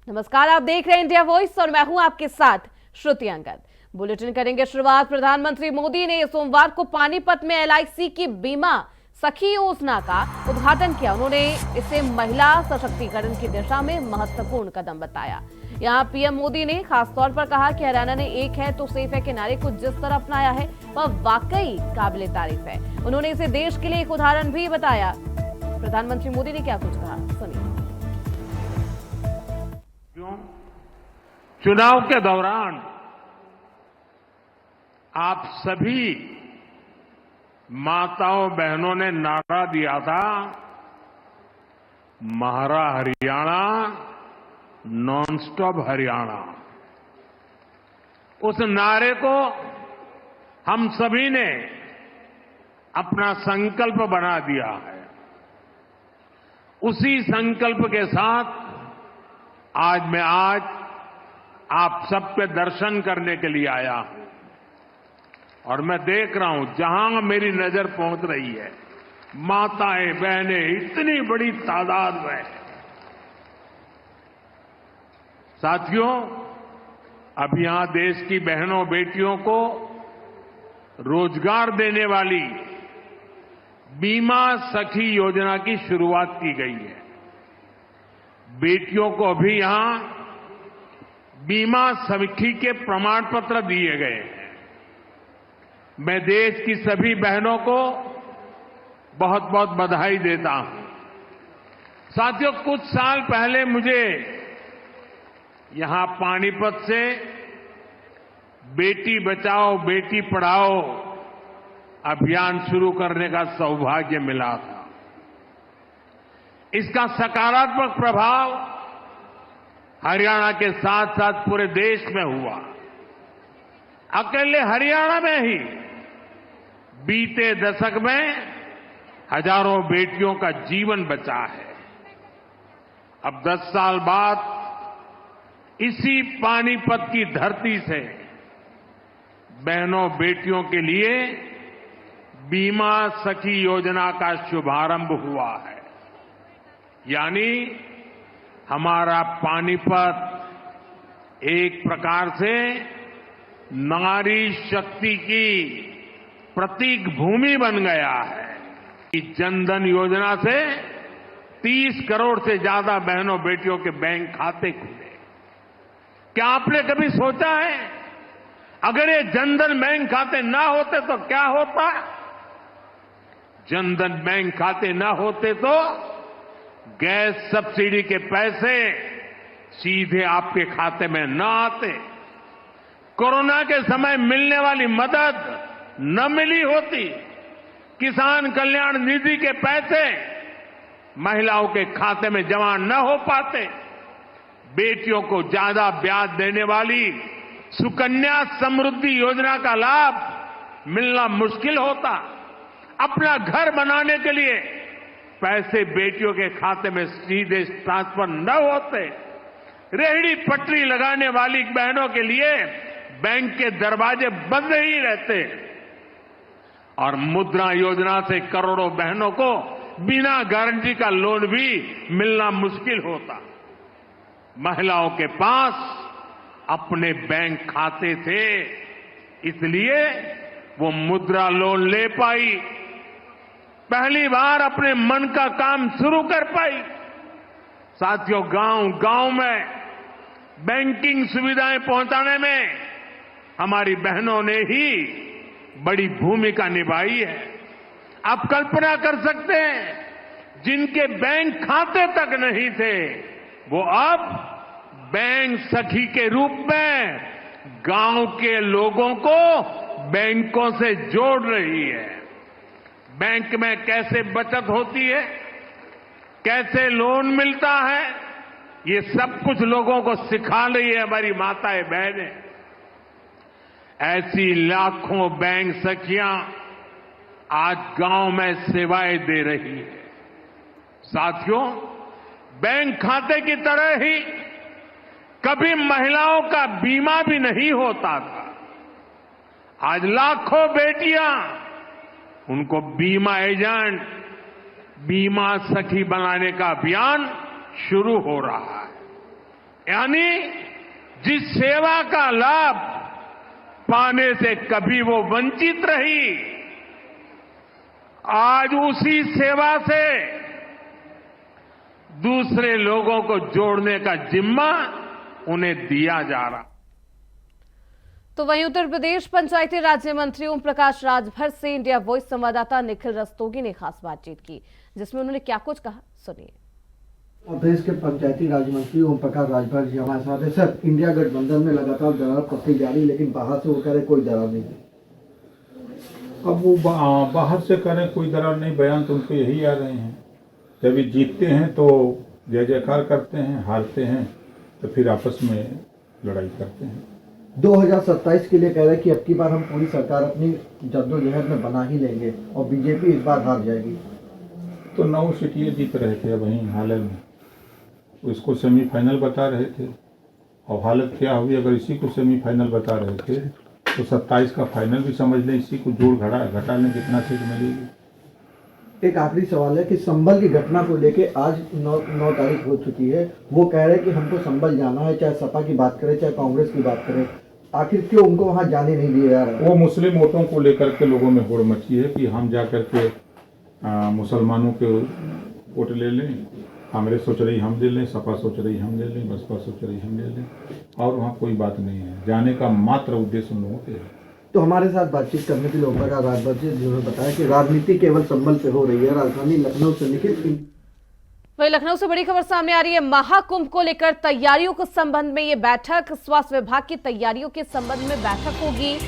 नमस्कार, आप देख रहे हैं इंडिया वॉइस और मैं हूं आपके साथ श्रुति अंगद। बुलेटिन करेंगे शुरुआत। प्रधानमंत्री मोदी ने सोमवार को पानीपत में एलआईसी की बीमा सखी योजना का उद्घाटन किया। उन्होंने इसे महिला सशक्तिकरण की दिशा में महत्वपूर्ण कदम बताया। यहां पीएम मोदी ने खासतौर पर कहा कि हरियाणा ने एक है तो सेफ है के नारे को जिस तरह अपनाया है वह वाकई काबिले तारीफ है। उन्होंने इसे देश के लिए एक उदाहरण भी बताया। प्रधानमंत्री मोदी ने क्या कुछ कहा, सुनिए। चुनाव के दौरान आप सभी माताओं बहनों ने नारा दिया था, महारा हरियाणा, नॉन स्टॉप हरियाणा। उस नारे को हम सभी ने अपना संकल्प बना दिया है। उसी संकल्प के साथ आज आप सबके दर्शन करने के लिए आया हूं और मैं देख रहा हूं जहां मेरी नजर पहुंच रही है, माताएं बहनें इतनी बड़ी तादाद में। साथियों, अब यहां देश की बहनों बेटियों को रोजगार देने वाली बीमा सखी योजना की शुरुआत की गई है। बेटियों को अभी यहां बीमा सखी के प्रमाण पत्र दिए गए हैं। मैं देश की सभी बहनों को बहुत बहुत बधाई देता हूं। साथियों, कुछ साल पहले मुझे यहां पानीपत से बेटी बचाओ बेटी पढ़ाओ अभियान शुरू करने का सौभाग्य मिला था। इसका सकारात्मक प्रभाव हरियाणा के साथ साथ पूरे देश में हुआ। अकेले हरियाणा में ही बीते दशक में हजारों बेटियों का जीवन बचा है। अब 10 साल बाद इसी पानीपत की धरती से बहनों बेटियों के लिए बीमा सखी योजना का शुभारंभ हुआ है। यानी हमारा पानीपत एक प्रकार से नारी शक्ति की प्रतीक भूमि बन गया है। कि जनधन योजना से 30 करोड़ से ज्यादा बहनों बेटियों के बैंक खाते खुले। क्या आपने कभी सोचा है अगर ये जनधन बैंक खाते ना होते तो क्या होता? जनधन बैंक खाते ना होते तो गैस सब्सिडी के पैसे सीधे आपके खाते में न आते, कोरोना के समय मिलने वाली मदद न मिली होती, किसान कल्याण निधि के पैसे महिलाओं के खाते में जमा न हो पाते, बेटियों को ज्यादा ब्याज देने वाली सुकन्या समृद्धि योजना का लाभ मिलना मुश्किल होता, अपना घर बनाने के लिए पैसे बेटियों के खाते में सीधे ट्रांसफर न होते, रेहड़ी पटरी लगाने वाली बहनों के लिए बैंक के दरवाजे बंद ही रहते और मुद्रा योजना से करोड़ों बहनों को बिना गारंटी का लोन भी मिलना मुश्किल होता। महिलाओं के पास अपने बैंक खाते थे, इसलिए वो मुद्रा लोन ले पाई, पहली बार अपने मन का काम शुरू कर पाई। साथियों, गांव-गांव में बैंकिंग सुविधाएं पहुंचाने में हमारी बहनों ने ही बड़ी भूमिका निभाई है। आप कल्पना कर सकते हैं, जिनके बैंक खाते तक नहीं थे वो अब बैंक सखी के रूप में गांव के लोगों को बैंकों से जोड़ रही है। बैंक में कैसे बचत होती है, कैसे लोन मिलता है, ये सब कुछ लोगों को सिखा रही है हमारी माताएं बहनें। ऐसी लाखों बैंक सखियां आज गांव में सेवाएं दे रही है। साथियों, बैंक खाते की तरह ही कभी महिलाओं का बीमा भी नहीं होता था। आज लाखों बेटियां उनको बीमा एजेंट, बीमा सखी बनाने का अभियान शुरू हो रहा है। यानी जिस सेवा का लाभ पाने से कभी वो वंचित रही, आज उसी सेवा से दूसरे लोगों को जोड़ने का जिम्मा उन्हें दिया जा रहा। तो वहीं उत्तर प्रदेश पंचायती राज्य मंत्री ओम प्रकाश राजभर से इंडिया वॉइस संवाददाता निखिल रस्तोगी ने खास बातचीत की, जिसमें उन्होंने क्या कुछ कहा, सुनिए। और देश के पंचायती राज्य मंत्री ओम प्रकाश राजभर जी हमारे साथ है। सर, इंडिया गठबंधन में लगातार दरार पड़ती जा रही, लेकिन बाहर से वो कह रहे कोई दरार नहीं है। अब वो बाहर से करें कोई दरार नहीं, बयान तो उनको यही आ रहे हैं। जब ये जीतते हैं तो जय जयकार करते हैं, हारते हैं तो फिर आपस में लड़ाई करते हैं। 2027 के लिए कह रहे हैं कि अब की बार हम पूरी सरकार अपनी जद्दोजहद में बना ही लेंगे और बीजेपी इस बार हार जाएगी। तो 9 सीटें जीत रहे थे वहीं हाल में, इसको सेमीफाइनल बता रहे थे और हालत क्या हुई। अगर इसी को सेमीफाइनल बता रहे थे तो 27 का फाइनल भी समझ लें, इसी को जोड़ घटा लें कितना सीट मिलेगी। एक आखिरी सवाल है कि संभल की घटना को लेके आज 9 तारीख हो चुकी है, वो कह रहे हैं कि हमको संभल जाना है, चाहे सपा की बात करें चाहे कांग्रेस की बात करें। आखिर क्यों उनको वहां जाने नहीं दिया जा रहा है? वो मुस्लिम वोटों को लेकर के लोगों में होड़ मची है कि हम जा करके मुसलमानों के वोट ले लें। कांग्रेस सोच रही हम ले लें, सपा सोच रही हम ले लें, बसपा सोच रही हम ले लें, और वहाँ कोई बात नहीं है। जाने का मात्र उद्देश्य उन लोगों के है। तो हमारे साथ बातचीत करने के लिए ओम प्रकाश राजभर जी जिन्होंने बताया कि राजनीति केवल संभल पे हो रही है। राजधानी लखनऊ से निखिल। वहीं लखनऊ से बड़ी खबर सामने आ रही है। महाकुंभ को लेकर तैयारियों के संबंध में ये बैठक, स्वास्थ्य विभाग की तैयारियों के संबंध में बैठक होगी।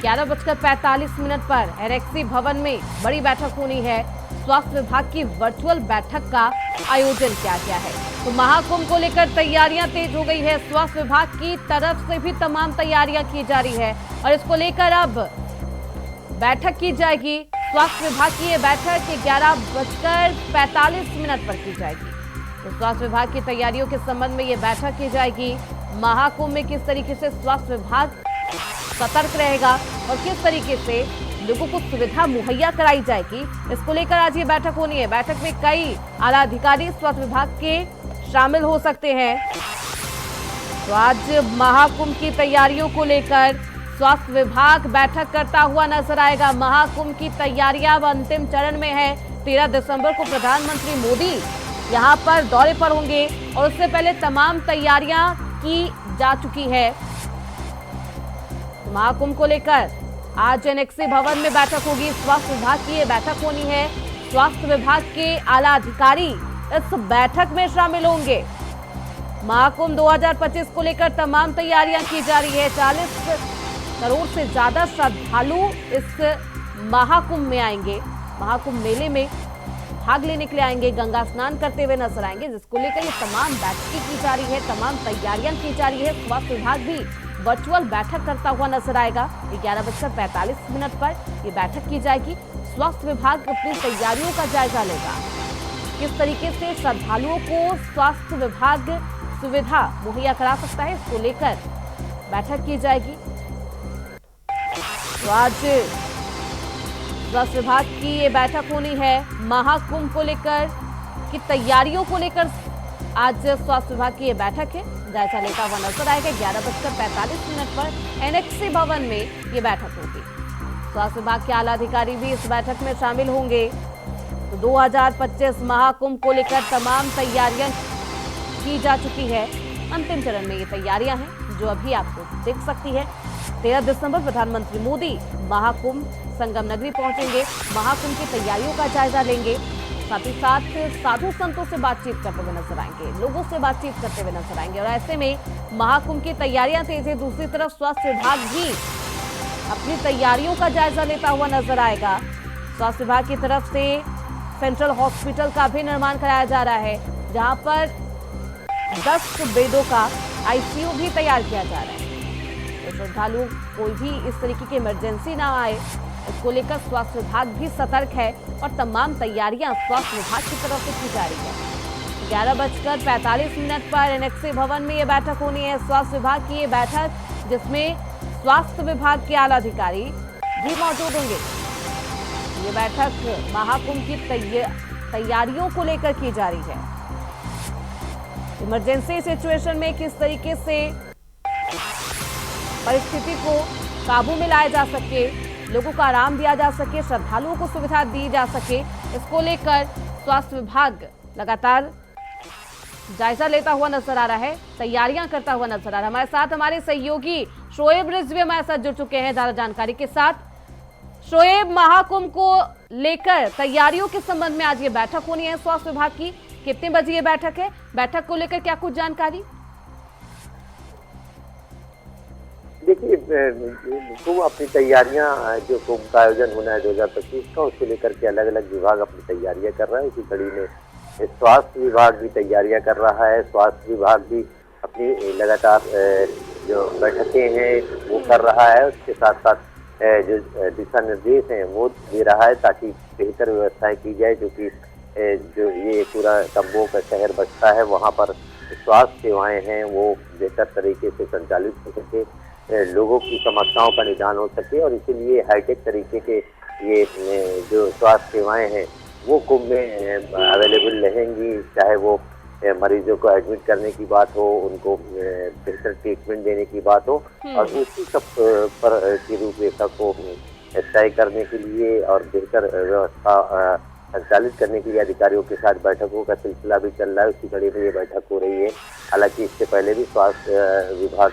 11:45 पर एनएक्सी भवन में बड़ी बैठक होनी है। स्वास्थ्य विभाग की वर्चुअल बैठक का आयोजन किया गया है। तो महाकुंभ को लेकर तैयारियां तेज हो गई है। स्वास्थ्य विभाग की तरफ से भी तमाम तैयारियां की जा रही है और इसको लेकर अब बैठक की जाएगी। स्वास्थ्य विभाग की ये बैठक 11:45 पर की जाएगी। तो स्वास्थ्य विभाग की तैयारियों के संबंध में ये बैठक की जाएगी। महाकुंभ में किस तरीके से स्वास्थ्य विभाग सतर्क रहेगा और किस तरीके से लोगों को सुविधा मुहैया कराई जाएगी, इसको लेकर आज ये बैठक होनी है। बैठक में कई आला अधिकारी स्वास्थ्य विभाग के शामिल हो सकते हैं। तो आज महाकुंभ की तैयारियों को लेकर स्वास्थ्य विभाग बैठक करता हुआ नजर आएगा। महाकुंभ की तैयारियां अब अंतिम चरण में है। 13 दिसंबर को प्रधानमंत्री मोदी यहां पर दौरे पर होंगे और उससे पहले तमाम तैयारियां की जा चुकी है। महाकुंभ को लेकर आज एनएक्सी भवन में बैठक होगी। स्वास्थ्य विभाग की ये बैठक होनी है। स्वास्थ्य विभाग के आला अधिकारी इस बैठक में शामिल होंगे। महाकुंभ 2025 को लेकर तमाम तैयारियां की जा रही है। 40 करोड़ से ज्यादा श्रद्धालु इस महाकुंभ में आएंगे। महाकुंभ मेले में भाग लेने के लिए आएंगे, गंगा स्नान करते हुए नजर आएंगे, जिसको लेकर ये तमाम बैठकें की जा रही है, तमाम तैयारियां की जा रही है। स्वास्थ्य विभाग भी वर्चुअल बैठक करता हुआ नजर आएगा। 11:45 पर ये बैठक की जाएगी। स्वास्थ्य विभाग अपनी तैयारियों का जायजा लेगा। किस तरीके से श्रद्धालुओं को स्वास्थ्य विभाग सुविधा मुहैया करा सकता है, इसको लेकर बैठक की जाएगी। तो आज स्वास्थ्य विभाग की ये बैठक होनी है। महाकुंभ को लेकर की तैयारियों को लेकर आज स्वास्थ्य विभाग की ये बैठक है, जायजा लेता हुआ नजर आएगा। 11:45 पर एनएक्सी भवन में ये बैठक होगी। स्वास्थ्य विभाग के आला अधिकारी भी इस बैठक में शामिल होंगे। तो 2025 महाकुंभ को लेकर तमाम तैयारियां की जा चुकी है। अंतिम चरण में ये तैयारियां हैं जो अभी आपको दिख सकती है। 13 दिसंबर प्रधानमंत्री मोदी महाकुंभ संगम नगरी पहुंचेंगे, महाकुंभ की तैयारियों का जायजा लेंगे, साथ ही साथ साधु संतों से बातचीत करते हुए नजर आएंगे, लोगों से बातचीत करते हुए नजर आएंगे। और ऐसे में महाकुंभ की तैयारियां तेज है। दूसरी तरफ स्वास्थ्य विभाग भी अपनी तैयारियों का जायजा लेता हुआ नजर आएगा। स्वास्थ्य विभाग की तरफ से सेंट्रल हॉस्पिटल का भी निर्माण कराया जा रहा है, जहां पर 10 बेडों का आईसीयू भी तैयार किया जा रहा है। तो श्रद्धालु कोई भी इस तरीके की इमरजेंसी ना आए, इसको लेकर स्वास्थ्य विभाग भी सतर्क है और तमाम तैयारियां स्वास्थ्य विभाग की तरफ से की जा रही है। 11:45 पर एनएक्सी भवन में ये बैठक होनी है। स्वास्थ्य विभाग की ये बैठक, जिसमें स्वास्थ्य विभाग के आला अधिकारी भी मौजूद होंगे। ये बैठक महाकुंभ की तैयारियों को लेकर की जा रही है। इमरजेंसी सिचुएशन में किस तरीके से परिस्थिति को काबू में लाया जा सके, लोगों को आराम दिया जा सके, श्रद्धालुओं को सुविधा दी जा सके, इसको लेकर स्वास्थ्य विभाग लगातार जायजा लेता हुआ नजर आ रहा है, तैयारियां करता हुआ नजर आ रहा है। हमारे साथ हमारे सहयोगी शोएब रिजवी हमारे साथ जुड़ चुके हैं ज्यादा जानकारी के साथ। शोएब, महाकुंभ को लेकर तैयारियों के संबंध में आज ये बैठक होनी है स्वास्थ्य विभाग की, कितने बजे ये बैठक है? बैठक को लेकर क्या कुछ जानकारी? देखिए, कुंभ अपनी तैयारियां, जो कुंभ का आयोजन होना है 2025 का, उसको लेकर के अलग अलग विभाग अपनी तैयारियां कर रहा है। इसी कड़ी में स्वास्थ्य विभाग भी तैयारियां कर रहा है। स्वास्थ्य विभाग भी अपनी लगातार जो बैठकें हैं वो कर रहा है। उसके साथ साथ जो दिशा निर्देश हैं वो दे रहा है ताकि बेहतर व्यवस्थाएं की जाए, जो कि जो ये पूरा तंबुओं का शहर बसता है वहाँ पर स्वास्थ्य सेवाएं हैं वो बेहतर तरीके से संचालित हो सके, लोगों की समस्याओं का निदान हो सके। और इसीलिए हाईटेक तरीके के ये जो स्वास्थ्य सेवाएं हैं वो कुंभ में अवेलेबल रहेंगी, चाहे वो मरीजों को एडमिट करने की बात हो, उनको बेहतर ट्रीटमेंट देने की बात हो, और उसी सब पर की रूपरेखा को तय करने के लिए और बेहतर व्यवस्था संचालित करने के लिए अधिकारियों के साथ बैठकों का सिलसिला भी चल रहा है। उसी कड़ी में ये बैठक हो रही है। हालांकि इससे पहले भी स्वास्थ्य विभाग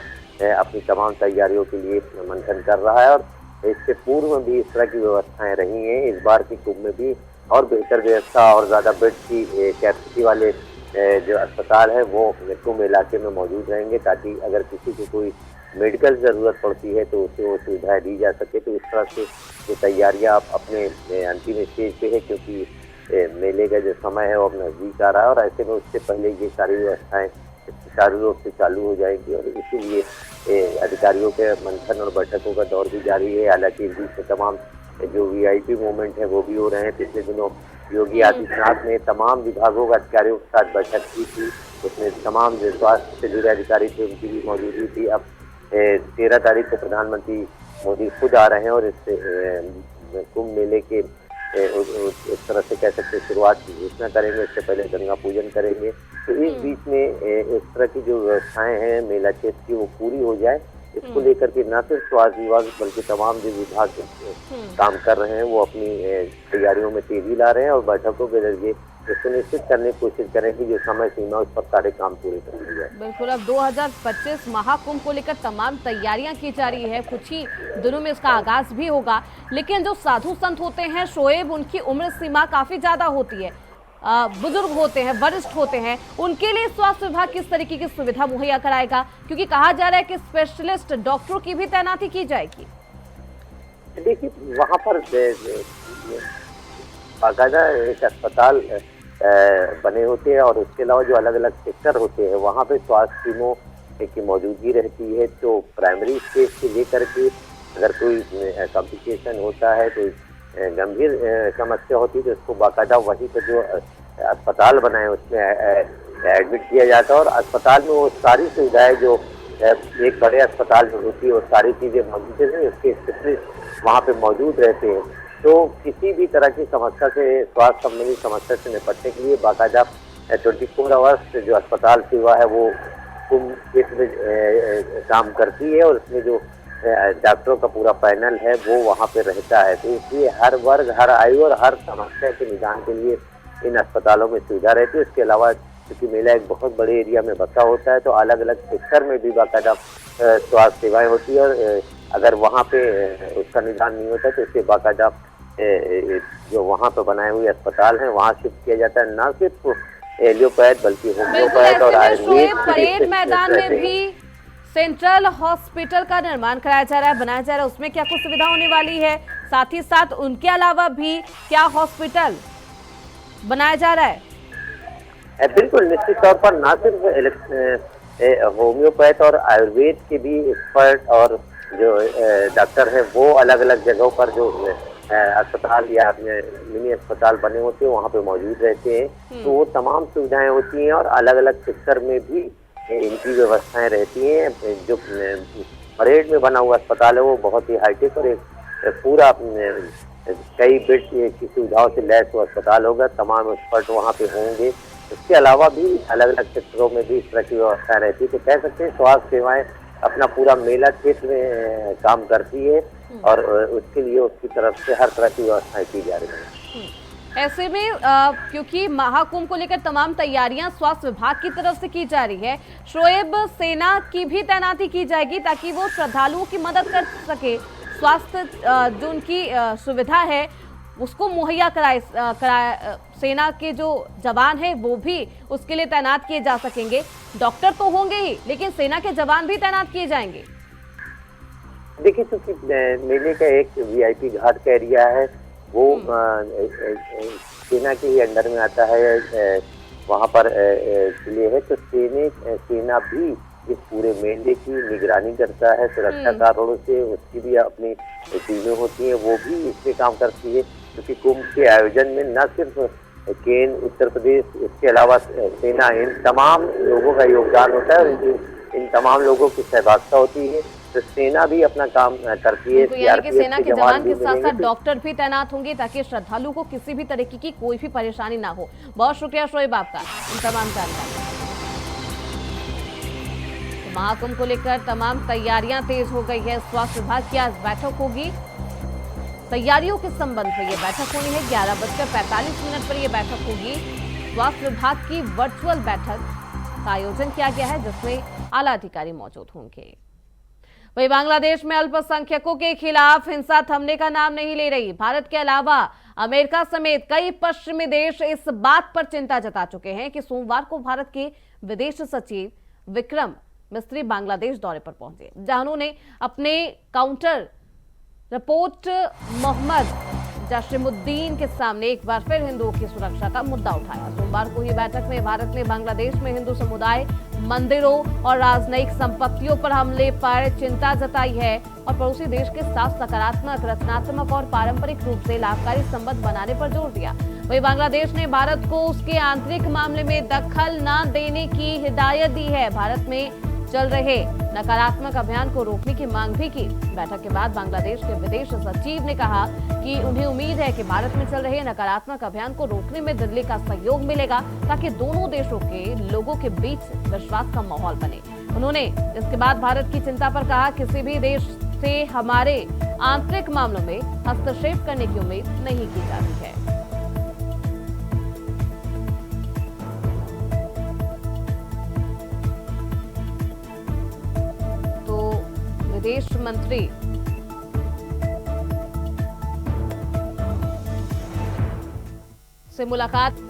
अपनी तमाम तैयारियों के लिए मंथन कर रहा है और इससे पूर्व भी इस तरह की व्यवस्थाएं रही हैं। इस बार की कुंभ में भी और बेहतर व्यवस्था और ज़्यादा बेड की कैपेसिटी वाले जो अस्पताल है वो कुंभ इलाके में मौजूद रहेंगे, ताकि अगर किसी को कोई मेडिकल ज़रूरत पड़ती है तो उसे वो सुविधाएँ दी जा सके। तो इस तरह से जो तैयारियाँ अपने अंतिम स्टेज पे है, क्योंकि मेले का जो समय है वो अब नज़दीक आ रहा है और ऐसे में उससे पहले ये सारी व्यवस्थाएँ सुचारू रूप से चालू हो जाएंगी। और इसीलिए अधिकारियों के मंथन और बैठकों का दौर भी जारी है। हालांकि इस बीच में तमाम जो वीआईपी मूवमेंट है वो भी हो रहे हैं। पिछले दिनों योगी आदित्यनाथ ने तमाम विभागों के अधिकारियों के साथ बैठक की थी, उसमें तमाम जो स्वास्थ्य से जुड़े अधिकारी थे उनकी भी मौजूदगी थी। अब 13 तारीख को प्रधानमंत्री मोदी खुद आ रहे हैं और इस कुंभ मेले के इस तरह से कह सकते शुरुआत की घोषणा करेंगे। इससे पहले गंगा पूजन करेंगे। तो इस बीच में इस तरह की जो व्यवस्थाएं हैं मेला क्षेत्र की वो पूरी हो जाए, इसको लेकर के न सिर्फ स्वास्थ्य विभाग बल्कि तमाम जो विभाग काम कर रहे हैं वो अपनी तैयारियों में तेजी ला रहे हैं और बैठकों के जरिए सुनिश्चित करने की कोशिश करें कि जो समय सीमा उस पर सारे काम पूरे कर लिए जाए। बिल्कुल, अब 2025 महाकुंभ को लेकर तमाम तैयारियां की जा रही है, कुछ ही दिनों में इसका आगाज भी होगा। लेकिन जो साधु संत होते हैं शोएब, उनकी उम्र सीमा काफी ज्यादा होती है, बुजुर्ग होते हैं, वरिष्ठ होते हैं, उनके लिए स्वास्थ्य विभाग किस तरीके की सुविधा मुहैया कराएगा? क्योंकि कहा जा रहा है कि स्पेशलिस्ट डॉक्टरों की भी तैनाती की जाएगी। देखिए, वहाँ पर बाकायदा एक अस्पताल बने होते हैं और उसके अलावा जो अलग अलग सेक्टर होते हैं वहाँ पे स्वास्थ्य टीमों की मौजूदगी रहती है। तो प्राइमरी स्टेज से लेकर के अगर कोई कॉम्प्लिकेशन होता है, कोई गंभीर समस्या होती है तो उसको बाकायदा वहीं पर जो अस्पताल बनाए उसमें एडमिट किया जाता है और अस्पताल में वो सारी सुविधाएं जो एक बड़े अस्पताल में होती है वो सारी चीज़ें मौजूद है। उसके स्पेशलिस्ट वहाँ पे मौजूद रहते हैं। तो किसी भी तरह की समस्या से, स्वास्थ्य संबंधी समस्या से निपटने के लिए बाकायदा 24 आवर्स जो अस्पताल सेवा है वो कुंभ क्षेत्र में काम करती है और उसमें जो डॉक्टरों का पूरा पैनल है वो वहाँ पे रहता है। तो इसलिए हर वर्ग, हर आयु और हर समस्या के निदान के लिए इन अस्पतालों में सुविधा रहती है। इसके अलावा क्योंकि मेला एक बहुत बड़े एरिया में बसा होता है तो अलग अलग सेक्टर में भी बाकायदा स्वास्थ्य सेवाएं होती है और अगर वहाँ पे उसका निदान नहीं होता तो इससे बाकायदा जो वहाँ पे बनाए हुए अस्पताल हैं वहाँ शिफ्ट किया जाता है। न सिर्फ एलियोपैथ बल्कि होम्योपैथ और आयुर्वेद परेड मैदान में भी सेंट्रल हॉस्पिटल का निर्माण कराया जा रहा है, बनाया जा रहा है, उसमें क्या कुछ सुविधा होने वाली है? साथ ही साथ उनके अलावा भी क्या हॉस्पिटल बनाया जा रहा है? बिल्कुल, निश्चित तौर पर न सिर्फ होम्योपैथ और आयुर्वेद के भी एक्सपर्ट और जो डॉक्टर हैं वो अलग अलग जगहों पर जो अस्पताल या मिनी अस्पताल बने होते हैं वहाँ पे मौजूद रहते हैं। तो वो तमाम सुविधाएं होती हैं और अलग अलग सेक्टर में भी इनकी व्यवस्थाएं रहती हैं। जो परेड में बना हुआ अस्पताल है वो बहुत ही हाईटेक और एक पूरा कई बेड की सुविधाओं से लैस हुआ अस्पताल होगा। तमाम एक्सपर्ट वहाँ पे होंगे, इसके अलावा भी अलग अलग क्षेत्रों में भी इस तरह की व्यवस्था रहती है। तो कह सकते हैं स्वास्थ्य सेवाएं अपना पूरा मेला क्षेत्र में काम करती है और उसके लिए उसकी तरफ से हर तरह की व्यवस्थाएं की जा रही है। ऐसे में क्योंकि महाकुंभ को लेकर तमाम तैयारियां स्वास्थ्य विभाग की तरफ से की जा रही है, शोएब सेना की भी तैनाती की जाएगी ताकि वो श्रद्धालुओं की मदद कर सके, स्वास्थ्य जो उनकी सुविधा है उसको मुहैया कराए सेना के जो जवान हैं वो भी उसके लिए तैनात किए जा सकेंगे। डॉक्टर तो होंगे ही, लेकिन सेना के जवान भी तैनात किए जाएंगे। देखिए, क्योंकि मेले का एक वीआईपी घाट का एरिया है, वो सेना के ही अंडर में आता है, वहाँ पर किले है, तो सेना भी इस पूरे मेले की निगरानी करता है। सुरक्षा कारणों से उसकी भी अपनी टीमें होती हैं, वो भी इस पे काम करती है, क्योंकि कुंभ के आयोजन में न सिर्फ केंद्र, उत्तर प्रदेश, इसके अलावा सेना, इन तमाम लोगों का योगदान होता है, इन तमाम लोगों की सहभागिता होती है। तो सेना भी अपना काम करती है। तो यानी कि सेना के जवान के साथ साथ डॉक्टर भी तैनात होंगे ताकि श्रद्धालु को किसी भी तरीके की कोई भी परेशानी ना हो। बहुत शुक्रिया शोएब आपका इन तमाम जानकारी। तो महाकुंभ को लेकर तमाम तैयारियां तेज हो गई है। स्वास्थ्य विभाग की आज बैठक होगी, तैयारियों के संबंध में ये बैठक होनी है। 11:45 पर यह बैठक होगी। स्वास्थ्य विभाग की वर्चुअल बैठक का आयोजन किया गया है जिसमें आला अधिकारी मौजूद होंगे। वहीं बांग्लादेश में अल्पसंख्यकों के खिलाफ हिंसा थमने का नाम नहीं ले रही। भारत के अलावा अमेरिका समेत कई पश्चिमी देश इस बात पर चिंता जता चुके हैं कि सोमवार को भारत के विदेश सचिव विक्रम मिस्री बांग्लादेश दौरे पर पहुंचे, जहां उन्होंने अपने काउंटर रिपोर्ट मोहम्मद जाशिमुद्दीन के सामने एक बार फिर हिंदुओं की सुरक्षा का मुद्दा उठाया। सोमवार को हुई बैठक में भारत ने बांग्लादेश में हिंदू समुदाय, मंदिरों और राजनयिक संपत्तियों पर हमले पर चिंता जताई है और पड़ोसी देश के साथ सकारात्मक, रचनात्मक और पारंपरिक रूप से लाभकारी संबंध बनाने पर जोर दिया। वहीं बांग्लादेश ने भारत को उसके आंतरिक मामले में दखल न देने की हिदायत दी है। भारत में चल रहे नकारात्मक अभियान को रोकने की मांग भी की। बैठक के बाद बांग्लादेश के विदेश सचिव ने कहा कि उन्हें उम्मीद है कि भारत में चल रहे नकारात्मक अभियान को रोकने में दिल्ली का सहयोग मिलेगा ताकि दोनों देशों के लोगों के बीच विश्वास का माहौल बने। उन्होंने इसके बाद भारत की चिंता पर कहा, किसी भी देश से हमारे आंतरिक मामलों में हस्तक्षेप करने की उम्मीद नहीं की जाती है। विदेश मंत्री से मुलाकात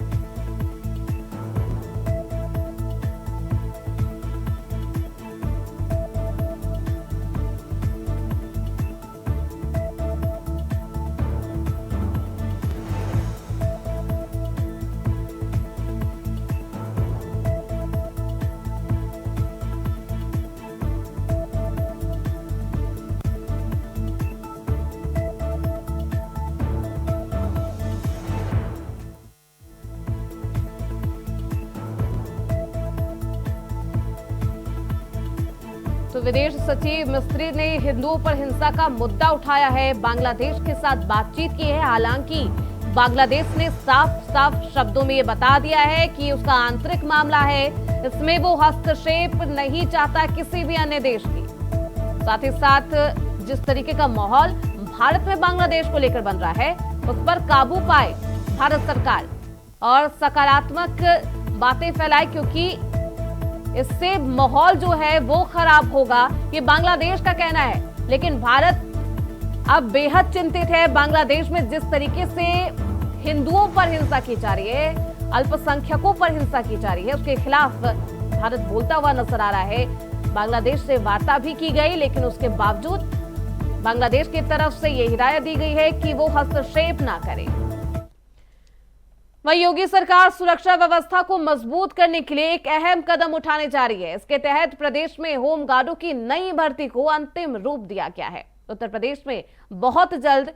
तो विदेश सचिव मिस्त्री ने हिंदुओं पर हिंसा का मुद्दा उठाया है, बांग्लादेश के साथ बातचीत की है। हालांकि बांग्लादेश ने साफ शब्दों में ये बता दिया है कि उसका आंतरिक मामला है, इसमें वो हस्तक्षेप नहीं चाहता किसी भी अन्य देश की। साथ ही साथ जिस तरीके का माहौल भारत में बांग्लादेश को लेकर बन रहा है उस पर काबू पाए भारत सरकार और सकारात्मक बातें फैलाए, क्योंकि इससे माहौल जो है वो खराब होगा, ये बांग्लादेश का कहना है। लेकिन भारत अब बेहद चिंतित है बांग्लादेश में जिस तरीके से हिंदुओं पर हिंसा की जा रही है, अल्पसंख्यकों पर हिंसा की जा रही है, उसके खिलाफ भारत बोलता हुआ नजर आ रहा है। बांग्लादेश से वार्ता भी की गई, लेकिन उसके बावजूद बांग्लादेश की तरफ से ये हिदायत दी गई है कि वो हस्तक्षेप ना करे। वहीं योगी सरकार सुरक्षा व्यवस्था को मजबूत करने के लिए एक अहम कदम उठाने जा रही है। इसके तहत प्रदेश में होमगार्डों की नई भर्ती को अंतिम रूप दिया गया है। उत्तर प्रदेश में बहुत जल्द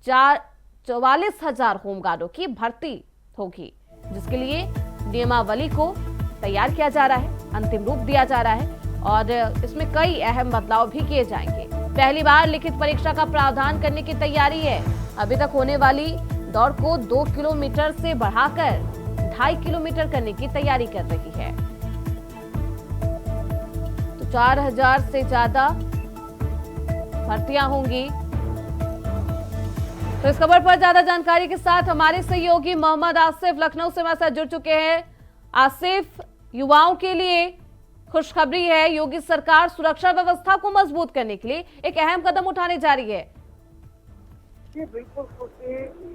44,000 होमगार्डों की भर्ती होगी, जिसके लिए नियमावली को तैयार किया जा रहा है, अंतिम रूप दिया जा रहा है और इसमें कई अहम बदलाव भी किए जाएंगे। पहली बार लिखित परीक्षा का प्रावधान करने की तैयारी है। अभी तक होने वाली दौड़ को 2 किलोमीटर से बढ़ाकर 2.5 किलोमीटर करने की तैयारी कर रही है। तो 4000 से ज्यादा भर्तियां होंगी। तो इस खबर पर ज्यादा जानकारी के साथ हमारे सहयोगी मोहम्मद आसिफ लखनऊ से हमारे साथ जुड़ चुके हैं। आसिफ, युवाओं के लिए खुशखबरी है, योगी सरकार सुरक्षा व्यवस्था को मजबूत करने के लिए एक अहम कदम उठाने जा रही है। जी बिल्कुल,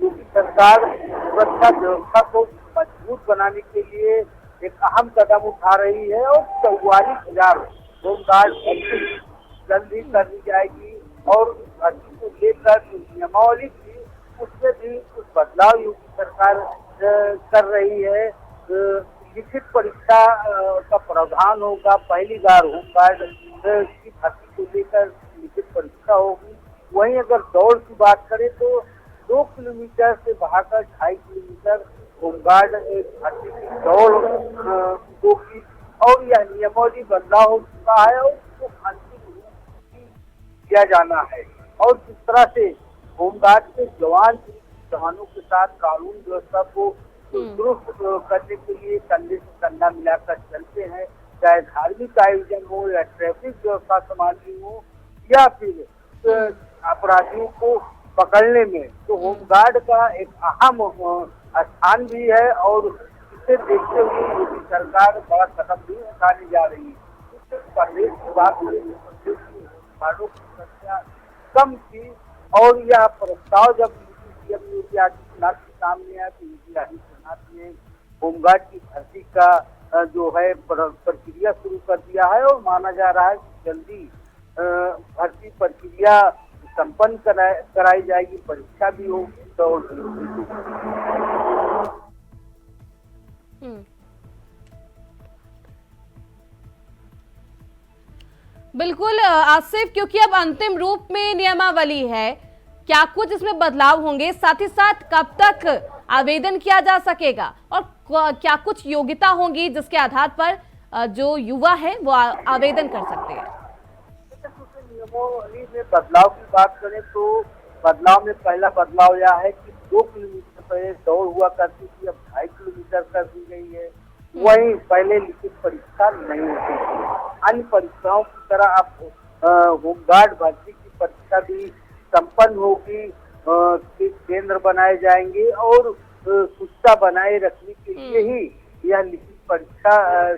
योगी सरकार सुरक्षा व्यवस्था को मजबूत बनाने के लिए एक अहम कदम उठा रही है और 44,000 होमगार्ड जल्दी कर दी जाएगी और भर्ती को लेकर नियमावली थी उसमें भी कुछ बदलाव योगी सरकार कर रही है। लिखित परीक्षा का प्रावधान होगा, पहली बार होमगार्ड की भर्ती को लेकर लिखित परीक्षा होगी। वहीं अगर दौड़ की बात करें तो 2 किलोमीटर से बढ़ाकर 2.5 किलोमीटर होमगार्ड भर्ती की दौड़ होगी और यह नियमावली बदलाव हो चुका है और उसको अंतिम रूप दिया जाना है। और जिस तरह से होमगार्ड के जवानों के साथ कानून व्यवस्था को दुरुस्त करने के लिए कंधे से कंधा मिलाकर चलते हैं, चाहे धार्मिक आयोजन हो या ट्रैफिक व्यवस्था संभालनी हो या फिर अपराधियों को पकड़ने में, तो होमगार्ड का एक अहम स्थान भी है और इसे देखते हुए योगी सरकार बड़ा कदम भी उठाने जा रही है। प्रदेश की बात करें तो प्रदेश में होमगार्डों की संख्या कम थी और यह प्रस्ताव जब योगी आदित्यनाथ के सामने आया तो योगी आदित्यनाथ ने होमगार्ड की भर्ती का जो है प्रक्रिया शुरू कर दिया है और माना जा रहा है कि जल्दी भर्ती प्रक्रिया संपन्न कराई जाएगी, परीक्षा भी होगी, दौड़ भी होगी। बिल्कुल आसिफ, क्योंकि अब अंतिम रूप में नियमावली है, क्या कुछ इसमें बदलाव होंगे? साथ ही साथ कब तक आवेदन किया जा सकेगा और क्या कुछ योग्यता होंगी जिसके आधार पर जो युवा है वो आवेदन कर सकते हैं? नियमावली में बदलाव की बात करें तो बदलाव में पहला बदलाव यह है कि 2 किलोमीटर पहले दौड़ हुआ करती थी, अब 2.5 किलोमीटर कर दी गई है। वहीं पहले लिखित परीक्षा नहीं होती थी। अन्य परीक्षाओं की तरह अब होमगार्ड भर्ती की परीक्षा भी संपन्न होगी, केंद्र बनाए जाएंगे और सुरक्षा बनाए रखने के लिए ही यह लिखित परीक्षा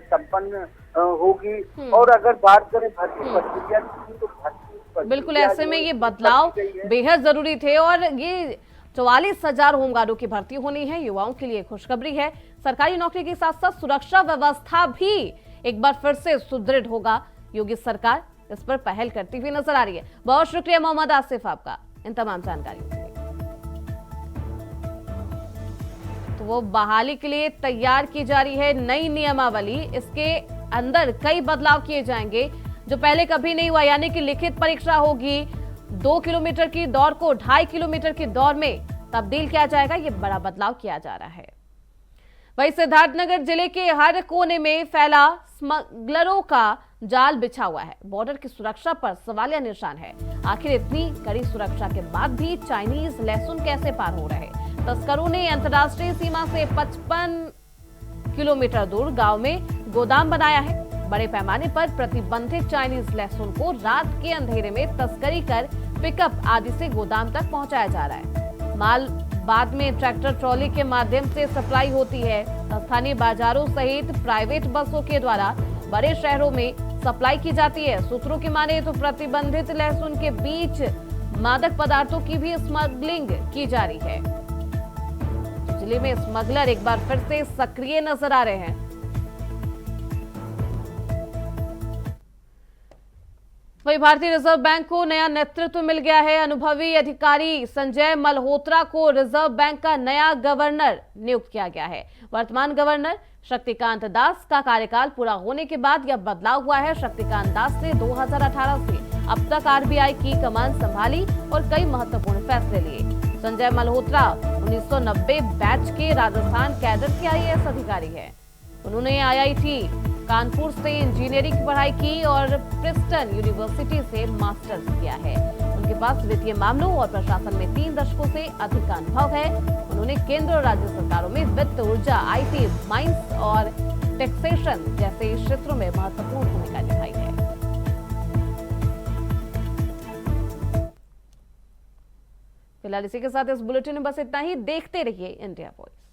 संपन्न होगी। और अगर बात करें भर्ती प्रक्रिया की तो भर्ती बिल्कुल ऐसे में ये बदलाव बेहद जरूरी थे और ये 44,000 होमगार्डों की भर्ती होनी है। युवाओं के लिए खुशखबरी है। सरकारी नौकरी के साथ साथ सुरक्षा व्यवस्था भी एक बार फिर से सुदृढ़ होगा। योगी सरकार इस पर पहल करती हुई नजर आ रही है। बहुत शुक्रिया मोहम्मद आसिफ आपका इन तमाम जानकारियों के लिए। तो वो बहाली के लिए तैयार की जा रही है नई नियमावली, इसके अंदर कई बदलाव किए जाएंगे जो पहले कभी नहीं हुआ, यानी कि लिखित परीक्षा होगी, 2 किलोमीटर की दौड़ को 2.5 किलोमीटर की दौड़ में तब्दील किया जाएगा। ये बड़ा बदलाव किया जा रहा है। वहीं सिद्धार्थनगर जिले के हर कोने में फैला स्मगलरों का जाल बिछा हुआ है। बॉर्डर की सुरक्षा पर सवालिया निशान है। आखिर इतनी कड़ी सुरक्षा के बाद भी चाइनीज लहसुन कैसे पार हो रहे? तस्करों ने अंतर्राष्ट्रीय सीमा से 55 किलोमीटर दूर गांव में गोदाम बनाया है। बड़े पैमाने पर प्रतिबंधित चाइनीज लहसुन को रात के अंधेरे में तस्करी कर पिकअप आदि से गोदाम तक पहुंचाया जा रहा है। माल बाद में ट्रैक्टर ट्रॉली के माध्यम से सप्लाई होती है। स्थानीय बाजारों सहित प्राइवेट बसों के द्वारा बड़े शहरों में सप्लाई की जाती है। सूत्रों की माने तो प्रतिबंधित लहसुन के बीच मादक पदार्थों की भी स्मगलिंग की जा रही है। जिले में स्मगलर एक बार फिर से सक्रिय नजर आ रहे हैं। वहीं भारतीय रिजर्व बैंक को नया नेतृत्व मिल गया है। अनुभवी अधिकारी संजय मल्होत्रा को रिजर्व बैंक का नया गवर्नर नियुक्त किया गया है। वर्तमान गवर्नर शक्तिकांत दास का कार्यकाल पूरा होने के बाद यह बदलाव हुआ है। शक्तिकांत दास ने 2018 से अब तक आरबीआई की कमान संभाली और कई महत्वपूर्ण फैसले लिए। संजय मल्होत्रा 1990 बैच के राजस्थान कैडर के आईएएस अधिकारी है। उन्होंने आईआईटी कानपुर से इंजीनियरिंग की पढ़ाई की और प्रिंसटन यूनिवर्सिटी से मास्टर्स किया है। उनके पास वित्तीय मामलों और प्रशासन में 3 दशकों से अधिक का अनुभव है। उन्होंने केंद्र और राज्य सरकारों में वित्त, ऊर्जा, आईटी, माइंस और टैक्सेशन जैसे क्षेत्रों में महत्वपूर्ण भूमिका निभाई है। फिलहाल इसी के साथ इस बुलेटिन में बस इतना ही। देखते रहिए इंडिया वॉइस।